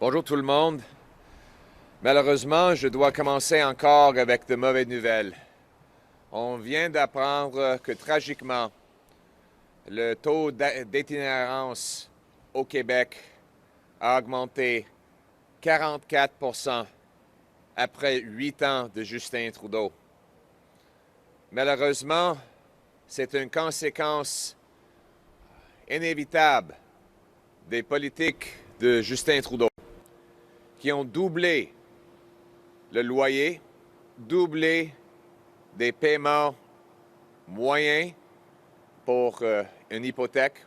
Bonjour tout le monde. Malheureusement, je dois commencer encore avec de mauvaises nouvelles. On vient d'apprendre que tragiquement, le taux d'itinérance au Québec a augmenté 44% après 8 ans de Justin Trudeau. Malheureusement, c'est une conséquence inévitable des politiques de Justin Trudeau qui ont doublé le loyer, doublé des paiements moyens pour une hypothèque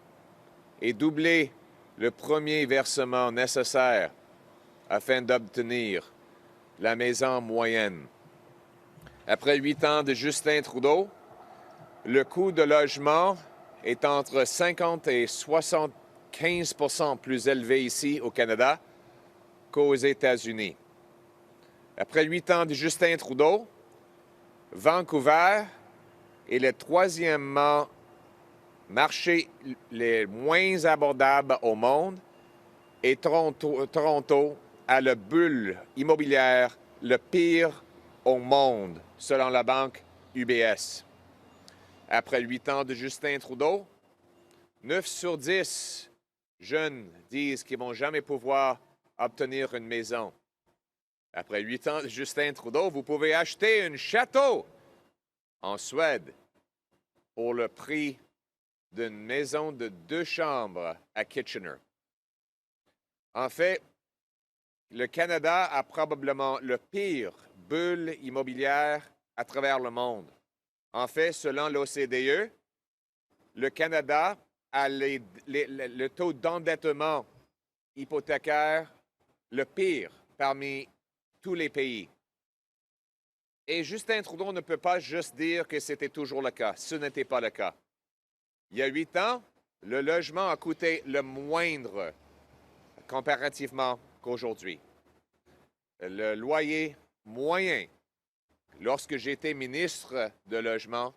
et doublé le premier versement nécessaire afin d'obtenir la maison moyenne. Après 8 ans de Justin Trudeau, le coût de logement est entre 50 et 75% plus élevé ici au Canada qu'aux États-Unis. Après 8 ans de Justin Trudeau, Vancouver est le troisièmement marché le moins abordable au monde et Toronto a la bulle immobilière le pire au monde, selon la banque UBS. Après 8 ans de Justin Trudeau, 9 sur 10 jeunes disent qu'ils ne vont jamais pouvoir obtenir une maison. Après 8 ans de Justin Trudeau, vous pouvez acheter un château en Suède pour le prix d'une maison de 2 chambres à Kitchener. En fait, le Canada a probablement le pire bulle immobilière à travers le monde. En fait, selon l'OCDE, le Canada a le taux d'endettement hypothécaire le pire parmi tous les pays. Et Justin Trudeau ne peut pas juste dire que c'était toujours le cas. Ce n'était pas le cas. Il y a 8 ans, le logement a coûté le moindre comparativement qu'aujourd'hui. Le loyer moyen, lorsque j'étais ministre de Logement,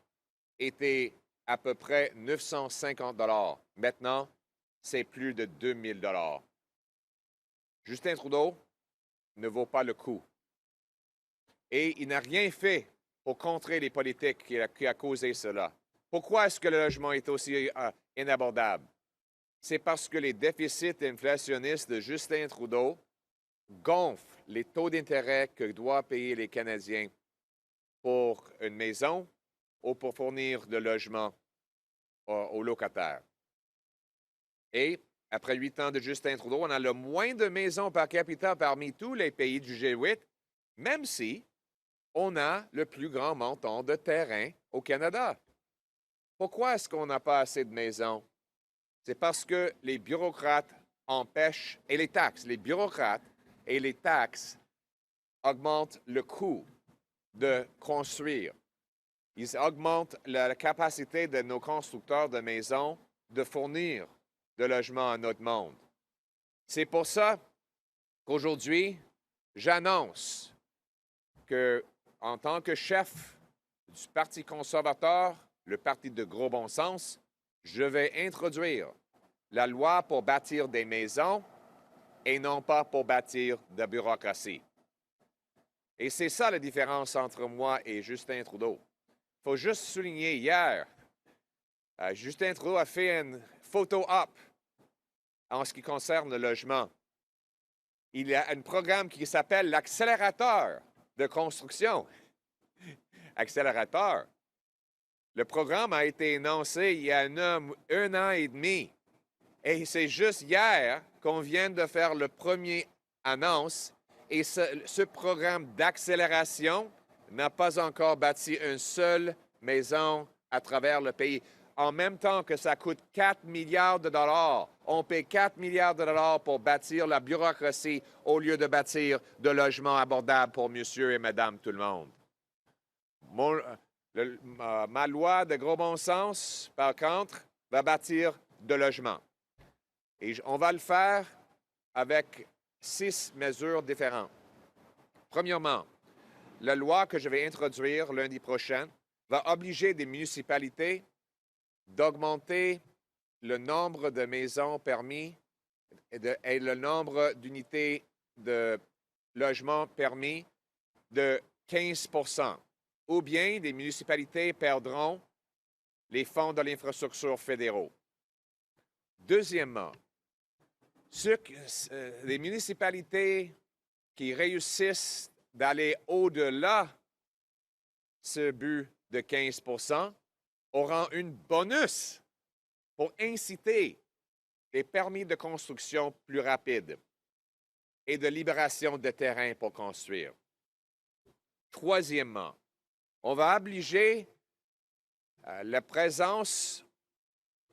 était à peu près 950 $. Maintenant, c'est plus de 2000 $. Justin Trudeau ne vaut pas le coup. Et il n'a rien fait pour contrer les politiques qui a causé cela. Pourquoi est-ce que le logement est aussi inabordable? C'est parce que les déficits inflationnistes de Justin Trudeau gonflent les taux d'intérêt que doivent payer les Canadiens pour une maison ou pour fournir de logement aux locataires. Et après 8 ans de Justin Trudeau, on a le moins de maisons par capita parmi tous les pays du G8, même si on a le plus grand montant de terrain au Canada. Pourquoi est-ce qu'on n'a pas assez de maisons? C'est parce que les bureaucrates empêchent, et les taxes, les bureaucrates et les taxes augmentent le coût de construire. Ils augmentent la capacité de nos constructeurs de maisons de fournir de logements à notre monde. C'est pour ça qu'aujourd'hui, j'annonce que, en tant que chef du Parti conservateur, le parti de gros bon sens, je vais introduire la loi pour bâtir des maisons et non pas pour bâtir de la bureaucratie. Et c'est ça la différence entre moi et Justin Trudeau. Il faut juste souligner hier, Justin Trudeau a fait une photo-op en ce qui concerne le logement. Il y a un programme qui s'appelle l'accélérateur de construction. Accélérateur. Le programme a été énoncé il y a un an et demi. Et c'est juste hier qu'on vient de faire le premier annonce. Et ce programme d'accélération n'a pas encore bâti une seule maison à travers le pays. En même temps que ça coûte 4 milliards de dollars, on paie 4 milliards de dollars pour bâtir la bureaucratie au lieu de bâtir de logements abordables pour monsieur et madame tout le monde. Ma loi de gros bon sens, par contre, va bâtir de logements. Et on va le faire avec 6 mesures différentes. Premièrement, la loi que je vais introduire lundi prochain va obliger des municipalités d'augmenter le nombre de maisons permis et le nombre d'unités de logement permis de 15 ou bien des municipalités perdront les fonds de l'infrastructure fédéraux. Deuxièmement, les municipalités qui réussissent d'aller au-delà ce but de 15 auront un bonus pour inciter les permis de construction plus rapides et de libération de terrain pour construire. Troisièmement, on va obliger la présence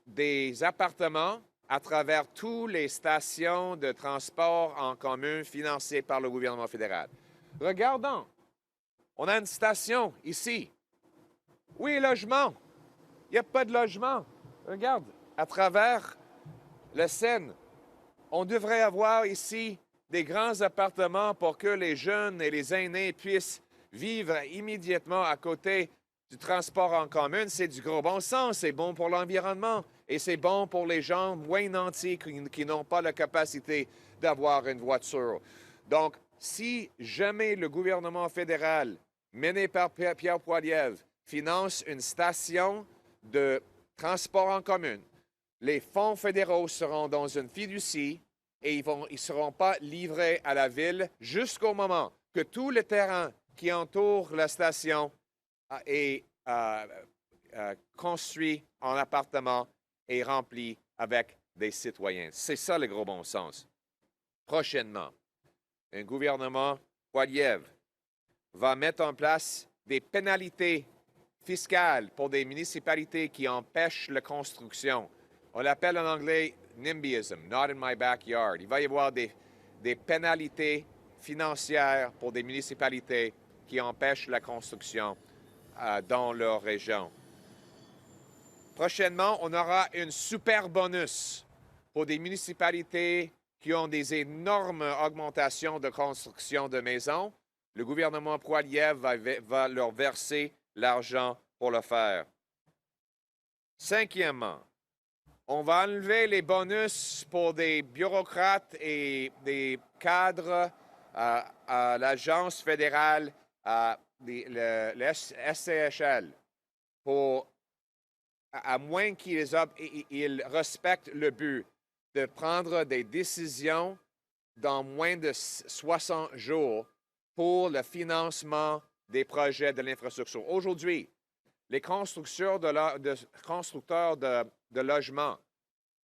des appartements à travers toutes les stations de transport en commun financées par le gouvernement fédéral. Regardons, on a une station ici. Oui, logement. Il n'y a pas de logement. Regarde, à travers la Seine, on devrait avoir ici des grands appartements pour que les jeunes et les aînés puissent vivre immédiatement à côté du transport en commun. C'est du gros bon sens, c'est bon pour l'environnement et c'est bon pour les gens moins nantis qui n'ont pas la capacité d'avoir une voiture. Donc, si jamais le gouvernement fédéral, mené par Pierre Poilievre, finance une station de transport en commun, les fonds fédéraux seront dans une fiducie et ils ne seront pas livrés à la ville jusqu'au moment que tout le terrain qui entoure la station est construit en appartements et rempli avec des citoyens. C'est ça le gros bon sens. Prochainement, un gouvernement Poilievre va mettre en place des pénalités fiscales pour des municipalités qui empêchent la construction. On l'appelle en anglais NIMBYism, not in my backyard. Il va y avoir des pénalités financières pour des municipalités qui empêchent la construction dans leur région. Prochainement, on aura un super bonus pour des municipalités qui ont des énormes augmentations de construction de maisons. Le gouvernement Poilievre va leur verser l'argent pour le faire. Cinquièmement, on va enlever les bonus pour des bureaucrates et des cadres à l'Agence fédérale, le SCHL, à moins qu'ils respectent le but de prendre des décisions dans moins de 60 jours pour le financement des projets de l'infrastructure. Aujourd'hui, les constructeurs de logements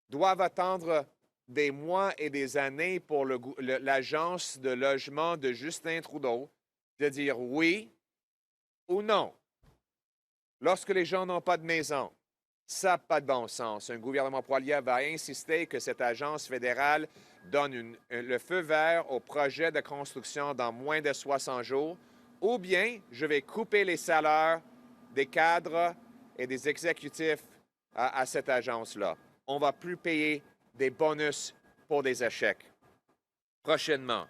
doivent attendre des mois et des années pour l'agence de logement de Justin Trudeau de dire oui ou non. Lorsque les gens n'ont pas de maison, ça n'a pas de bon sens. Un gouvernement Poilievre va insister que cette agence fédérale donne le feu vert au projet de construction dans moins de 60 jours, ou bien je vais couper les salaires des cadres et des exécutifs à cette agence-là. On ne va plus payer des bonus pour des échecs. Prochainement,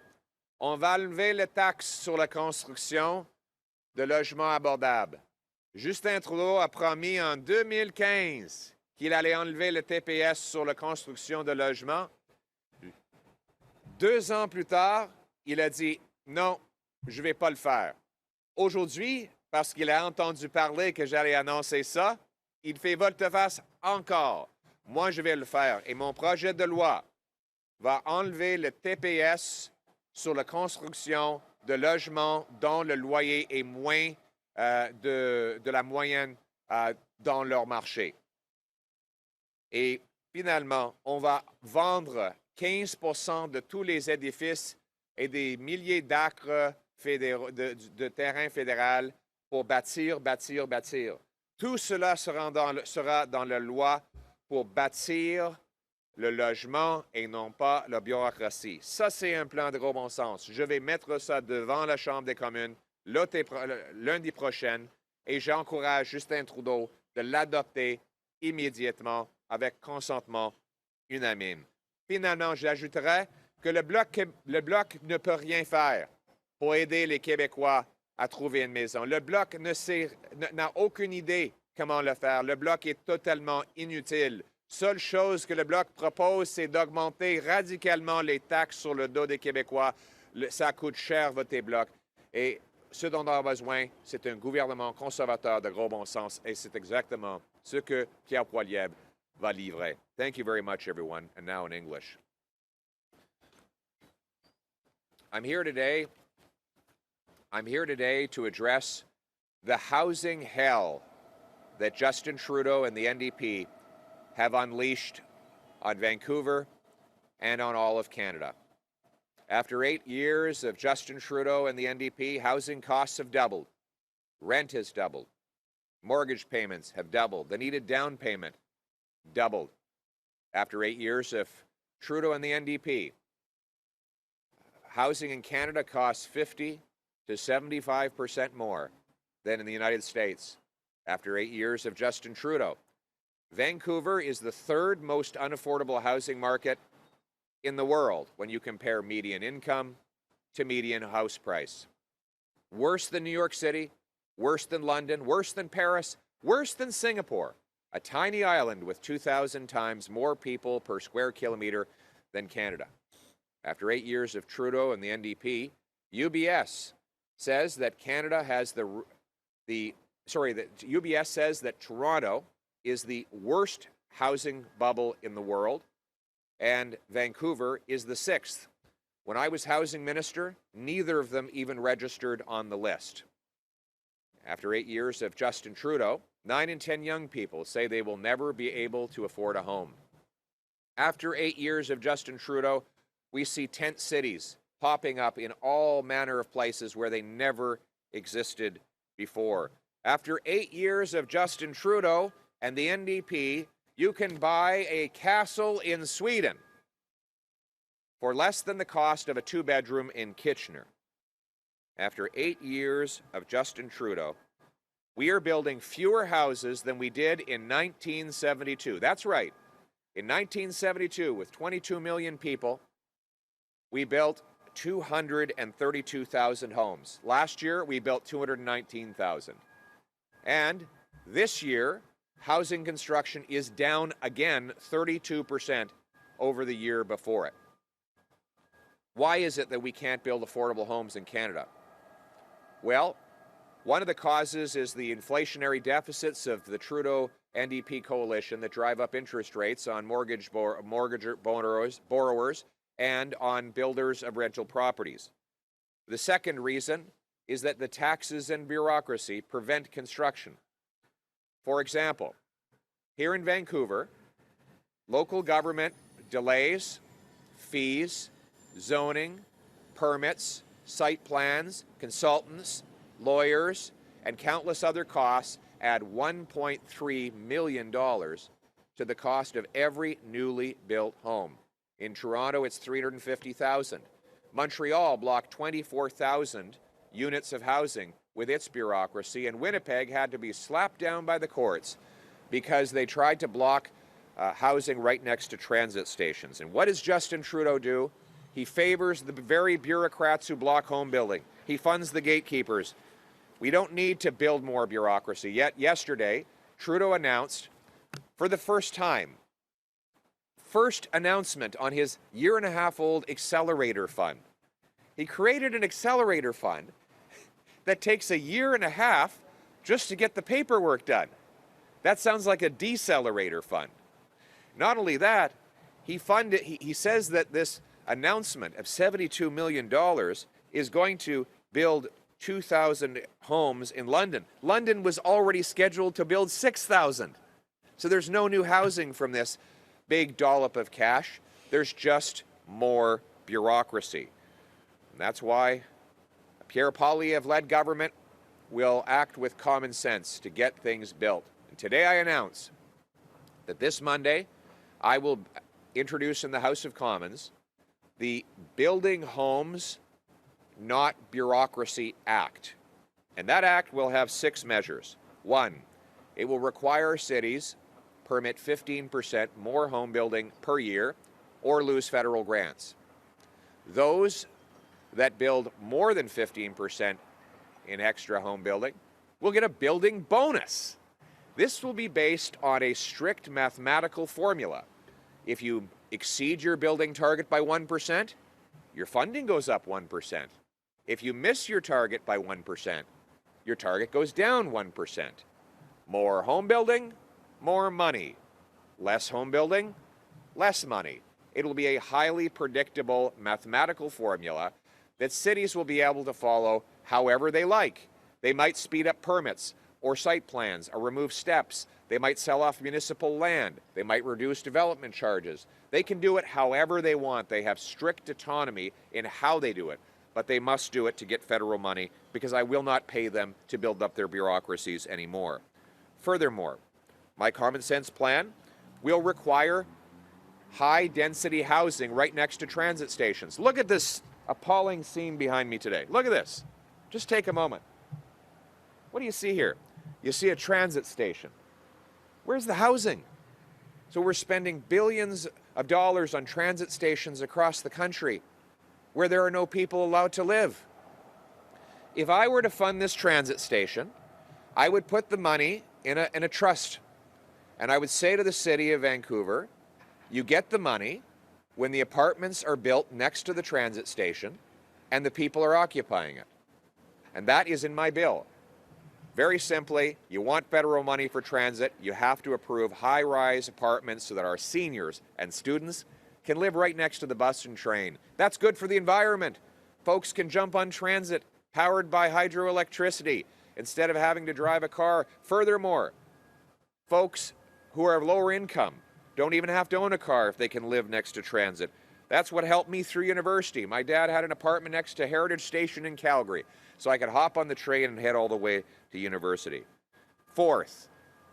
on va enlever la taxe sur la construction de logements abordables. Justin Trudeau a promis en 2015 qu'il allait enlever le TPS sur la construction de logements. 2 ans plus tard, il a dit « Non, je ne vais pas le faire ». Aujourd'hui, parce qu'il a entendu parler que j'allais annoncer ça, il fait volte-face encore. Moi, je vais le faire. Et mon projet de loi va enlever le TPS sur la construction de logements dont le loyer est moins de la moyenne dans leur marché. Et finalement, on va vendre 15 de tous les édifices et des milliers d'acres de terrain fédéral pour bâtir. Tout cela sera dans la loi pour bâtir le logement et non pas la bureaucratie. Ça, c'est un plan de gros bon sens. Je vais mettre ça devant la Chambre des communes lundi prochain et j'encourage Justin Trudeau de l'adopter immédiatement avec consentement unanime. Finalement, j'ajouterai que le Bloc ne peut rien faire pour aider les Québécois à trouver une maison. Le Bloc n'a aucune idée comment le faire. Le Bloc est totalement inutile. Seule chose que le Bloc propose, c'est d'augmenter radicalement les taxes sur le dos des Québécois. Ça coûte cher voter Bloc. Et ce dont on a besoin, c'est un gouvernement conservateur de gros bon sens. Et c'est exactement ce que Pierre Poilievre va livrer. Thank you very much, everyone. And now in English. I'm here today to address the housing hell that Justin Trudeau and the NDP have unleashed on Vancouver and on all of Canada. After 8 years of Justin Trudeau and the NDP, housing costs have doubled. Rent has doubled. Mortgage payments have doubled. The needed down payment doubled. After 8 years of Trudeau and the NDP, housing in Canada costs 50 to 75% more than in the United States. After 8 years of Justin Trudeau, Vancouver is the third most unaffordable housing market in the world when you compare median income to median house price. Worse than New York City, worse than London, worse than Paris, worse than Singapore, a tiny island with 2,000 times more people per square kilometer than Canada. After 8 years of Trudeau and the NDP, UBS says that UBS says that Toronto is the worst housing bubble in the world, and Vancouver is the sixth. When I was housing minister, neither of them even registered on the list. After 8 years of Justin Trudeau, 9 in 10 young people say they will never be able to afford a home. After 8 years of Justin Trudeau, we see tent cities popping up in all manner of places where they never existed before. After 8 years of Justin Trudeau and the NDP, you can buy a castle in Sweden for less than the cost of a 2-bedroom in Kitchener. After 8 years of Justin Trudeau, we are building fewer houses than we did in 1972. That's right. In 1972, with 22 million people, we built 232,000 homes. Last year, we built 219,000. And this year, housing construction is down again 32% over the year before it. Why is it that we can't build affordable homes in Canada? Well, one of the causes is the inflationary deficits of the Trudeau NDP coalition that drive up interest rates on mortgage borrowers and on builders of rental properties. The second reason is that the taxes and bureaucracy prevent construction. For example, here in Vancouver, local government delays, fees, zoning, permits, site plans, consultants, lawyers, and countless other costs add $1.3 million to the cost of every newly built home. In Toronto, it's $350,000. Montreal blocked 24,000 units of housing with its bureaucracy, and Winnipeg had to be slapped down by the courts because they tried to block housing right next to transit stations. And what does Justin Trudeau do? He favors the very bureaucrats who block home building. He funds the gatekeepers. We don't need to build more bureaucracy. Yet yesterday, Trudeau announced for the first time, first announcement on his year-and-a-half-old accelerator fund. He created an accelerator fund that takes a year and a half just to get the paperwork done. That sounds like a decelerator fund. Not only that, he says that this announcement of $72 million is going to build 2,000 homes in London. London was already scheduled to build 6,000. So there's no new housing from this big dollop of cash. There's just more bureaucracy. And that's why a Pierre Poilievre-led government will act with common sense to get things built. And today I announce that this Monday I will introduce in the House of Commons the Building Homes, Not Bureaucracy Act. And that act will have 6 measures. 1, it will require cities permit 15% more home building per year or lose federal grants. Those that build more than 15% in extra home building will get a building bonus. This will be based on a strict mathematical formula. If you exceed your building target by 1%, your funding goes up 1%. If you miss your target by 1%, your target goes down 1%. More home building, more money. Less home building, less money. It will be a highly predictable mathematical formula that cities will be able to follow however they like. They might speed up permits or site plans or remove steps. They might sell off municipal land. They might reduce development charges. They can do it however they want. They have strict autonomy in how they do it, but they must do it to get federal money because I will not pay them to build up their bureaucracies anymore. Furthermore, my common sense plan will require high-density housing right next to transit stations. Look at this appalling scene behind me today. Look at this. Just take a moment. What do you see here? You see a transit station. Where's the housing? So we're spending billions of dollars on transit stations across the country where there are no people allowed to live. If I were to fund this transit station, I would put the money in a trust. And I would say to the city of Vancouver, you get the money when the apartments are built next to the transit station and the people are occupying it. And that is in my bill. Very simply, you want federal money for transit, you have to approve high-rise apartments so that our seniors and students can live right next to the bus and train. That's good for the environment. Folks can jump on transit powered by hydroelectricity instead of having to drive a car. Furthermore, folks who are of lower income don't even have to own a car if they can live next to transit. That's what helped me through university. My dad had an apartment next to Heritage Station in Calgary, so I could hop on the train and head all the way to university. Fourth,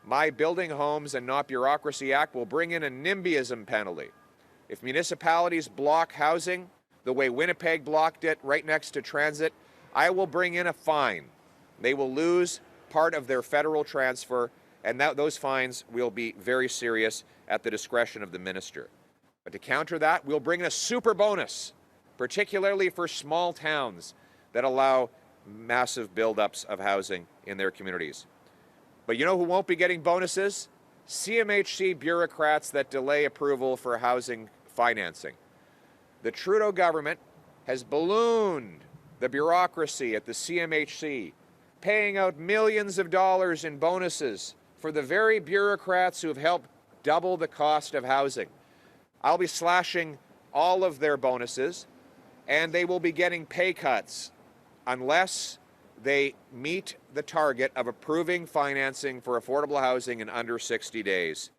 my Building Homes and Not Bureaucracy Act will bring in a NIMBYism penalty. If municipalities block housing the way Winnipeg blocked it right next to transit, I will bring in a fine. They will lose part of their federal transfer, and those fines will be very serious at the discretion of the minister. But to counter that, we'll bring in a super bonus, particularly for small towns that allow massive buildups of housing in their communities. But you know who won't be getting bonuses? CMHC bureaucrats that delay approval for housing financing. The Trudeau government has ballooned the bureaucracy at the CMHC, paying out millions of dollars in bonuses for the very bureaucrats who have helped double the cost of housing. I'll be slashing all of their bonuses, and they will be getting pay cuts unless they meet the target of approving financing for affordable housing in under 60 days.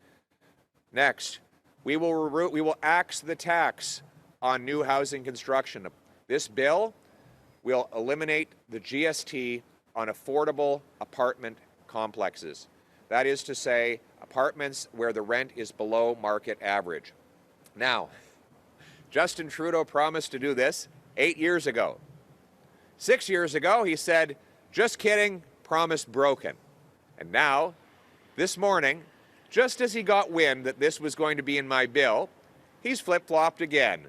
Next, we will axe the tax on new housing construction. This bill will eliminate the GST on affordable apartment complexes. That is to say, apartments where the rent is below market average. Now, Justin Trudeau promised to do this 8 years ago. 6 years ago, he said, just kidding, promise broken. And now, this morning, just as he got wind that this was going to be in my bill, he's flip-flopped again,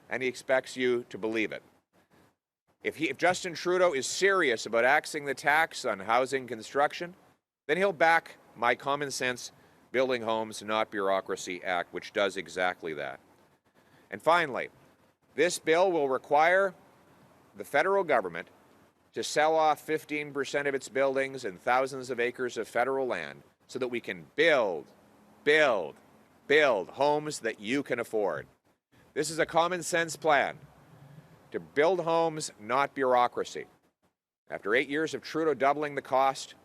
and he expects you to believe it. If Justin Trudeau is serious about axing the tax on housing construction, then he'll back my common sense Building Homes, Not Bureaucracy Act, which does exactly that. And finally, this bill will require the federal government to sell off 15% of its buildings and thousands of acres of federal land so that we can build homes that you can afford. This is a common sense plan to build homes, not bureaucracy. After 8 years of Trudeau doubling the cost,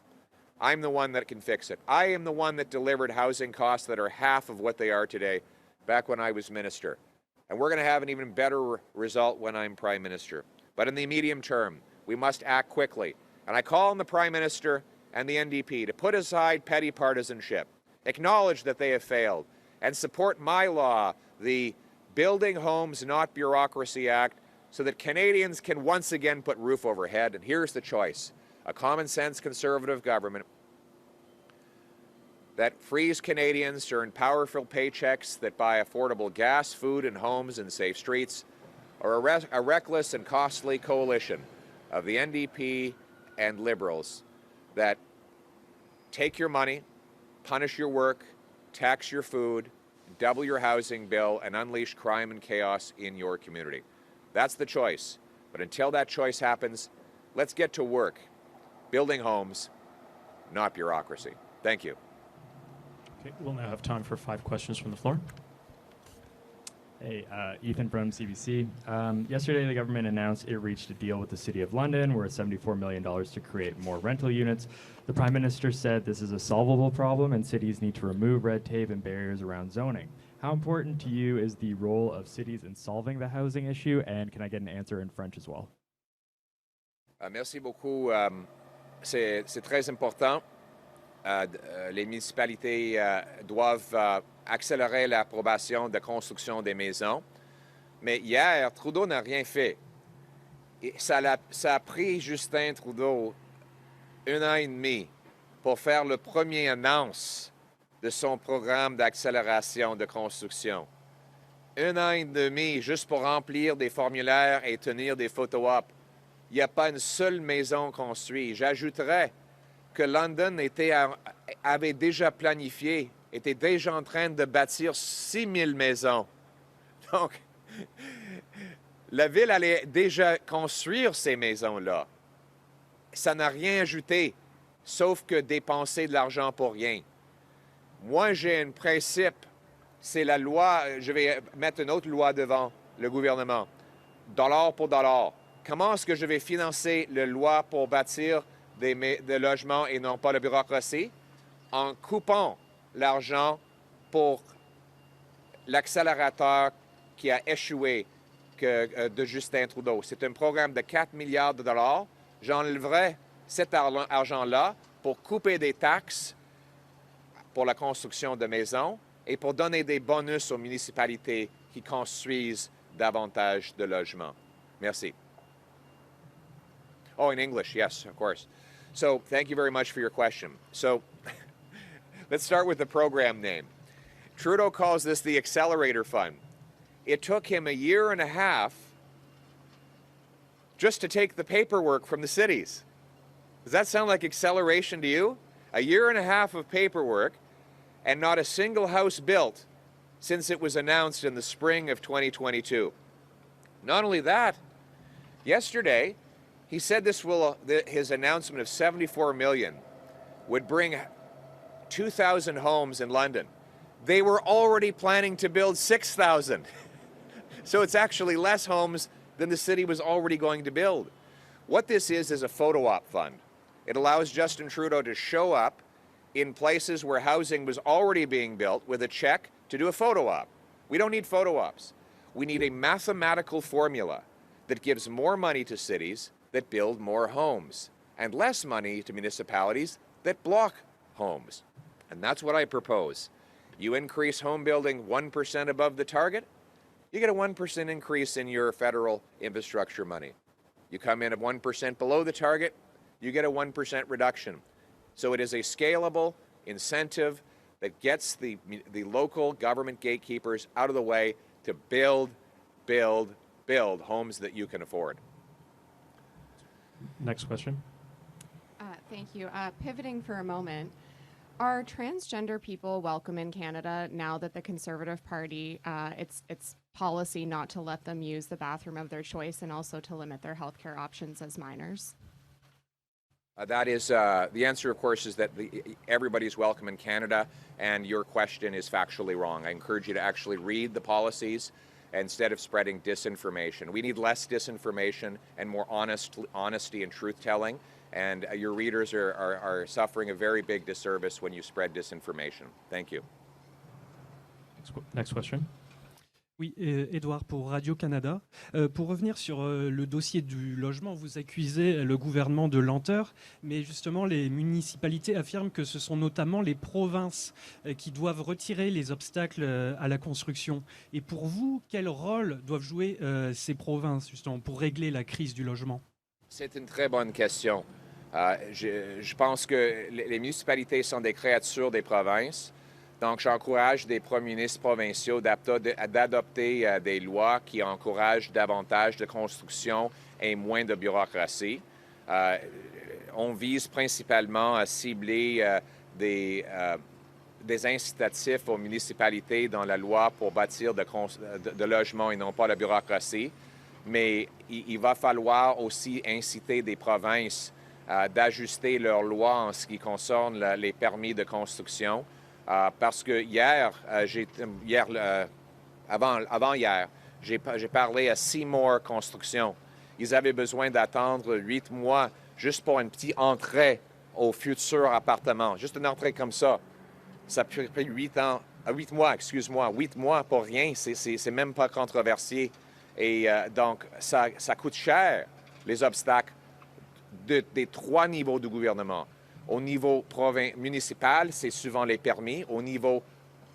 I'm the one that can fix it. I am the one that delivered housing costs that are half of what they are today back when I was minister. And we're going to have an even better result when I'm Prime Minister. But in the medium term, we must act quickly. And I call on the Prime Minister and the NDP to put aside petty partisanship, acknowledge that they have failed, and support my law, the Building Homes, Not Bureaucracy Act, so that Canadians can once again put roof overhead. And here's the choice: a common-sense Conservative government that frees Canadians to earn powerful paychecks that buy affordable gas, food, and homes and safe streets, or a reckless and costly coalition of the NDP and Liberals that take your money, punish your work, tax your food, double your housing bill, and unleash crime and chaos in your community. That's the choice. But until that choice happens, let's get to work building homes, not bureaucracy. Thank you. Okay, we'll now have time for 5 questions from the floor. Hey, Ethan from CBC. Yesterday, the government announced it reached a deal with the City of London worth $74 million to create more rental units. The Prime Minister said this is a solvable problem and cities need to remove red tape and barriers around zoning. How important to you is the role of cities in solving the housing issue? And can I get an answer in French as well? Merci beaucoup. C'est très important. Les municipalités doivent accélérer l'approbation de la construction des maisons. Mais hier, Trudeau n'a rien fait. Et ça a pris Justin Trudeau 1 an et demi pour faire le premier annonce de son programme d'accélération de construction. 1 an et demi juste pour remplir des formulaires et tenir des photo-op. Il n'y a pas une seule maison construite. J'ajouterais que London avait déjà planifié, était déjà en train de bâtir 6 000 maisons. Donc, la ville allait déjà construire ces maisons-là. Ça n'a rien ajouté, sauf que dépenser de l'argent pour rien. Moi, j'ai un principe, c'est la loi, je vais mettre une autre loi devant le gouvernement, dollar pour dollar. Comment est-ce que je vais financer la loi pour bâtir des logements et non pas la bureaucratie? En coupant l'argent pour l'accélérateur qui a échoué de Justin Trudeau. C'est un programme de 4 milliards de dollars. J'enlèverai cet argent-là pour couper des taxes pour la construction de maisons et pour donner des bonus aux municipalités qui construisent davantage de logements. Merci. Oh, in English, yes, of course. So thank you very much for your question. So let's start with the program name. Trudeau calls this the Accelerator Fund. It took him 1.5 years just to take the paperwork from the cities. Does that sound like acceleration to you? 1.5 years of paperwork and not a single house built since it was announced in the spring of 2022. Not only that, yesterday, he said his announcement of $74 million would bring 2,000 homes in London. They were already planning to build 6,000. So it's actually less homes than the city was already going to build. What this is a photo op fund. It allows Justin Trudeau to show up in places where housing was already being built with a check to do a photo op. We don't need photo ops. We need a mathematical formula that gives more money to cities that build more homes and less money to municipalities that block homes. And that's what I propose. You increase home building 1% above the target, you get a 1% increase in your federal infrastructure money. You come in at 1% below the target, you get a 1% reduction. So it is a scalable incentive that gets the local government gatekeepers out of the way to build homes that you can afford. Next question. Thank you. Pivoting for a moment, are transgender people welcome in Canada now that the Conservative Party, its policy not to let them use the bathroom of their choice and also to limit their healthcare options as minors? That is, the answer, of course, is that everybody's welcome in Canada, and your question is factually wrong. I encourage you to actually read the policies instead of spreading disinformation. We need less disinformation and more honesty and truth-telling, and your readers are suffering a very big disservice when you spread disinformation. Thank you. Next question. Oui, Édouard pour Radio-Canada. Pour revenir sur le dossier du logement, vous accusez le gouvernement de lenteur, mais justement les municipalités affirment que ce sont notamment les provinces qui doivent retirer les obstacles à la construction. Et pour vous, quel rôle doivent jouer ces provinces justement pour régler la crise du logement? C'est une très bonne question. Je pense que les municipalités sont des créatures des provinces. Donc, j'encourage des premiers ministres provinciaux d'adopter des lois qui encouragent davantage de construction et moins de bureaucratie. On vise principalement à cibler des des incitatifs aux municipalités dans la loi pour bâtir de logements et non pas la bureaucratie, mais il va falloir aussi inciter des provinces d'ajuster leurs lois en ce qui concerne les permis de construction. Parce que avant-hier, j'ai parlé à Seymour Construction. Ils avaient besoin d'attendre 8 mois juste pour une petite entrée au futur appartement. Juste une entrée comme ça. Ça peut prendre 8 mois, excuse-moi, 8 mois pour rien. C'est même pas controversé. Et donc, ça coûte cher, les obstacles des 3 niveaux du gouvernement. Au niveau municipal, c'est souvent les permis. Au niveau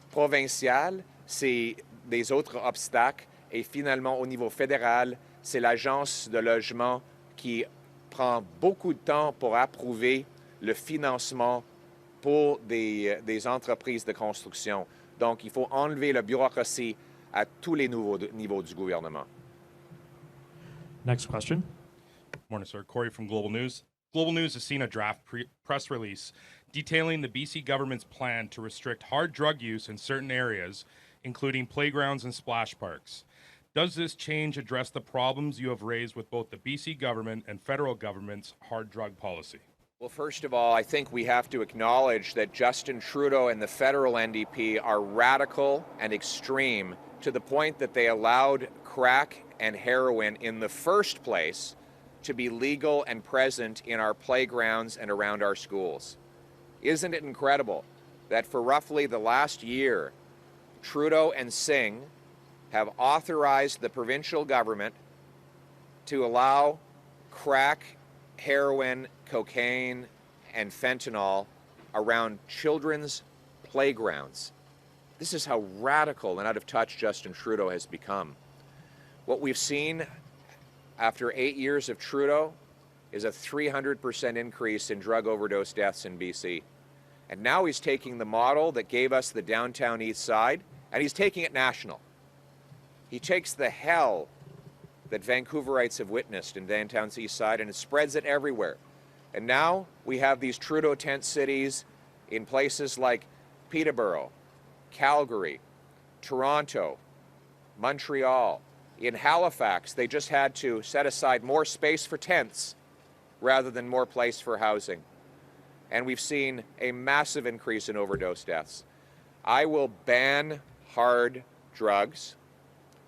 provincial, c'est des autres obstacles. Et finalement, au niveau fédéral, c'est l'agence de logement qui prend beaucoup de temps pour approuver le financement pour des entreprises de construction. Donc, il faut enlever la bureaucratie à tous les niveaux du gouvernement. Next question. Morning, sir. Corey from Global News. Global News has seen a draft press release detailing the BC government's plan to restrict hard drug use in certain areas, including playgrounds and splash parks. Does this change address the problems you have raised with both the BC government and federal government's hard drug policy? Well, first of all, I think we have to acknowledge that Justin Trudeau and the federal NDP are radical and extreme to the point that they allowed crack and heroin in the first place to be legal and present in our playgrounds and around our schools. Isn't it incredible that for roughly the last year, Trudeau and Singh have authorized the provincial government to allow crack, heroin, cocaine, and fentanyl around children's playgrounds? This is how radical and out of touch Justin Trudeau has become. What we've seen after 8 years of Trudeau is a 300% increase in drug overdose deaths in BC. And now he's taking the model that gave us the downtown east side, and he's taking it national. He takes the hell that Vancouverites have witnessed in downtown's east side and it spreads it everywhere. And now we have these Trudeau tent cities in places like Peterborough, Calgary, Toronto, Montreal. In Halifax, they just had to set aside more space for tents rather than more place for housing. And we've seen a massive increase in overdose deaths. I will ban hard drugs,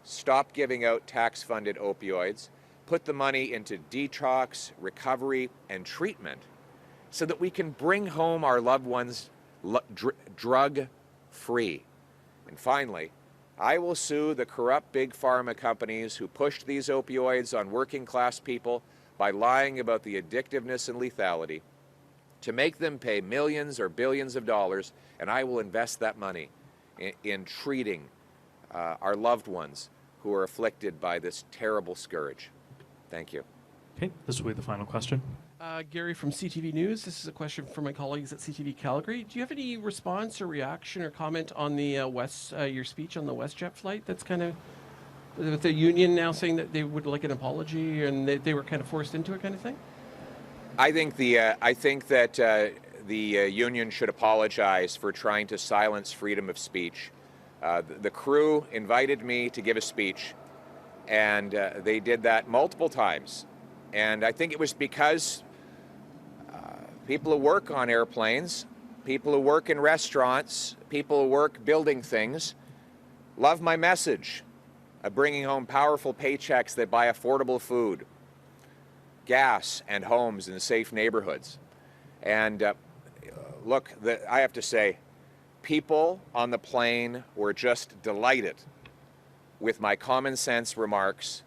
stop giving out tax-funded opioids, put the money into detox, recovery, and treatment so that we can bring home our loved ones drug-free. And finally, I will sue the corrupt big pharma companies who pushed these opioids on working-class people by lying about the addictiveness and lethality to make them pay millions or billions of dollars, and I will invest that money in treating our loved ones who are afflicted by this terrible scourge. Thank you. Okay, this will be the final question. Gary from CTV News. This is a question for my colleagues at CTV Calgary. Do you have any response or reaction or comment on the your speech on the WestJet flight? That's kind of with the union now saying that they would like an apology and they were kind of forced into it, kind of thing. I think that the union should apologize for trying to silence freedom of speech. The crew invited me to give a speech, and they did that multiple times. And I think it was because people who work on airplanes, people who work in restaurants, people who work building things, love my message of bringing home powerful paychecks that buy affordable food, gas, and homes in safe neighborhoods. And look, I have to say, people on the plane were just delighted with my common sense remarks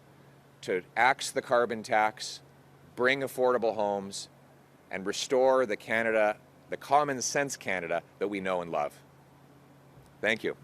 to axe the carbon tax, bring affordable homes, and restore the common sense Canada that we know and love. Thank you.